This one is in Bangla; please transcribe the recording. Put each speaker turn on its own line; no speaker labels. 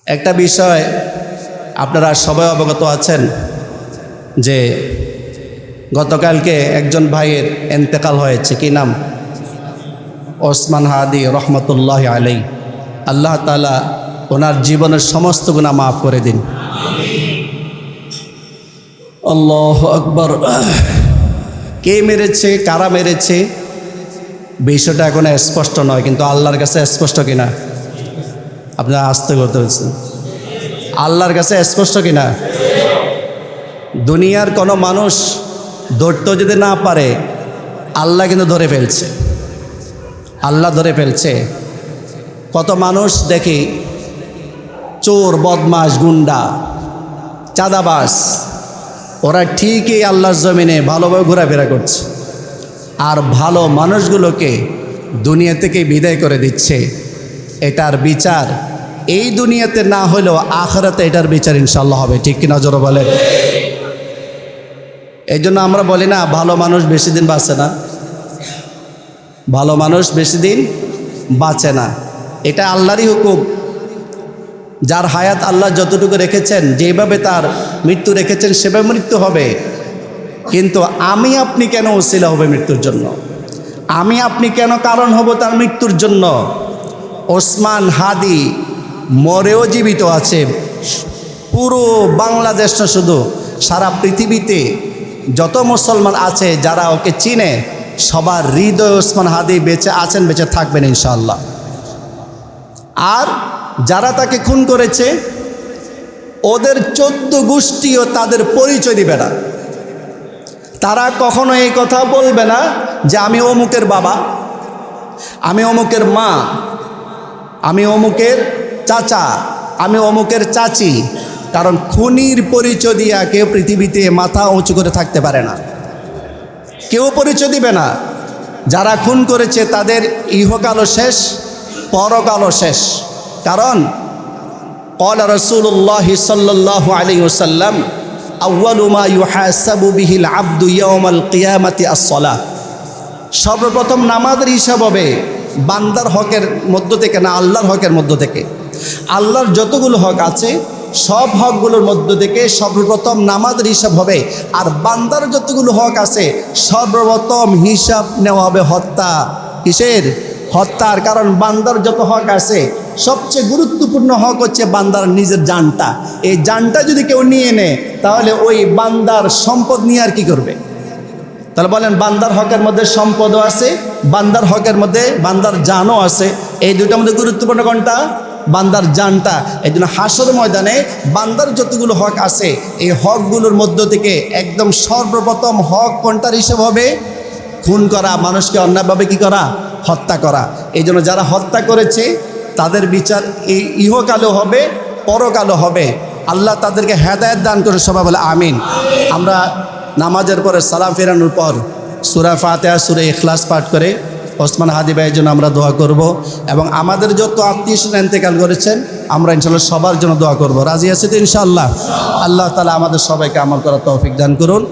একটা বিষয় আপনারা সবাই অবগত আছেন যে গতকালকে একজন ভাইয়ের ইন্তেকাল হয়েছে। কি নাম? ওসমান হাদি রহমতুল্লাহ আলাই। আল্লাহ তাআলা ওনার জীবনের সমস্ত গুনাহ মাফ করে দিন। আল্লাহু আকবার। কে মেরেছে, কারা মেরেছে বিষয়টা এখন স্পষ্ট নয়, কিন্তু আল্লাহর কাছে স্পষ্ট কিনা আপনারা আস্তে করতে হচ্ছে। আল্লাহর কাছে স্পষ্ট কিনা? দুনিয়ার কোনো মানুষ ধরতে যদি না পারে, আল্লাহ কিন্তু ধরে ফেলছে। আল্লাহ ধরে ফেলছে। কত মানুষ দেখি চোর, বদমাশ, গুন্ডা, চাঁদাবাজ, ওরা ঠিকই আল্লাহর জমিনে ভালোভাবে ঘোরাফেরা করছে, আর ভালো মানুষগুলোকে দুনিয়া থেকে বিদায় করে দিচ্ছে। এটার বিচার এই দুনিয়াতে না হলেও আখিরাতে এটার বিচার ইনশাআল্লাহ হবে। ঠিক কিনা জোরে বলেন? এই জন্য আমরা বলি না, ভালো মানুষ বেশি দিন বাঁচে না, ভালো মানুষ বেশি দিন বাঁচে না। এটা আল্লাহরই হুকুম। যার হায়াত আল্লাহ যতটুকু রেখেছেন, যেভাবে তার মৃত্যু রেখেছেন সেভাবে মৃত্যু হবে। কিন্তু আমি আপনি কেন ওসিলা হবে মৃত্যুর জন্য? আমি আপনি কেন কারণ হব তার মৃত্যুর জন্য? ওসমান হাদি মরেও জীবিত আছে। পুরো বাংলাদেশ না, শুধু সারা পৃথিবীতে যত মুসলমান আছে যারা ওকে চিনে, সবার হৃদয় ওসমান হাদি বেঁচে আছেন, বেঁচে থাকবেন ইনশাআল্লাহ। আর যারা তাকে খুন করেছে, ওদের 14 গোষ্ঠীও তাদের পরিচয় দিবে না। তারা কখনো এই কথা বলবে না যে আমি অমুকের বাবা, আমি অমুকের মা, আমি অমুকের চাচা, আমি অমুকের চাচি। কারণ খুনির পরিচয় দিয়া কেউ পৃথিবীতে মাথা উঁচু করে থাকতে পারে না, কেউ পরিচয় দিবে না। যারা খুন করেছে তাদের ইহকালও শেষ, পরকালও শেষ। কারণ ক্বালা রাসূলুল্লাহ সাল্লাল্লাহু আলাইহি ওয়াসাল্লাম আউয়ালু মা ইউহাসাবু বিহিল আবদু ইয়াউমাল কিয়ামাতি আস-সালাহ। সর্বপ্রথম নামাজের হিসাব হবে বান্দার হকের মধ্য থেকে না, আল্লাহর হকের মধ্য থেকে। আল্লাহর যতগুলো হক আছে সব হকগুলোর মধ্য থেকে সর্বপ্রথম নামাজের হিসাব হবে। আর বান্দার যতগুলো হক আছে সর্বপ্রথম হিসাব নেওয়া হবে হত্যা। কিসের? হত্যার। কারণ বান্দার যত হক আছে সবচেয়ে গুরুত্বপূর্ণ হক হচ্ছে বান্দার নিজের জানটা। এই জানটা যদি কেউ নিয়ে নেয় তাহলে ওই বান্দার সম্পদ নিয়ে আর কি করবে? তাহলে বলেন, বান্দার হকের মধ্যে সম্পদও আছে, বান্দার হকের মধ্যে বান্দার জানও আছে। এই দুইটার মধ্যে গুরুত্বপূর্ণ কোনটা? বান্দার জানটা। এই জন্য হাসর ময়দানে বান্দার যতগুলো হক আছে এই হকগুলোর মধ্য থেকে একদম সর্বপ্রথম হক কোনটার হিসাব হবে? খুন করা, মানুষকে অন্যায়ভাবে কি করা? হত্যা করা। এই জন্য যারা হত্যা করেছে তাদের বিচার এই ইহকালও হবে, পরকালও হবে। আল্লাহ তাদেরকে হেদায়েত দান করে, সবাই বলে আমিন। আমরা নামাজের পরে সালাম ফেরানোর পর সূরা ফাতিহা, সূরা ইখলাস পাঠ করে ওসমান হাদি ভাইয়ের জন্য আমরা দোয়া করব, এবং আমাদের যত আত্মীয়স্বজন ইন্তেকাল করেছেন আমরা ইনশাআল্লাহ সবার জন্য দোয়া করব। রাজি আছি তো ইনশাআল্লাহ? আল্লাহ তাআলা আমাদের সবাইকে আমল করার তৌফিক দান করুন।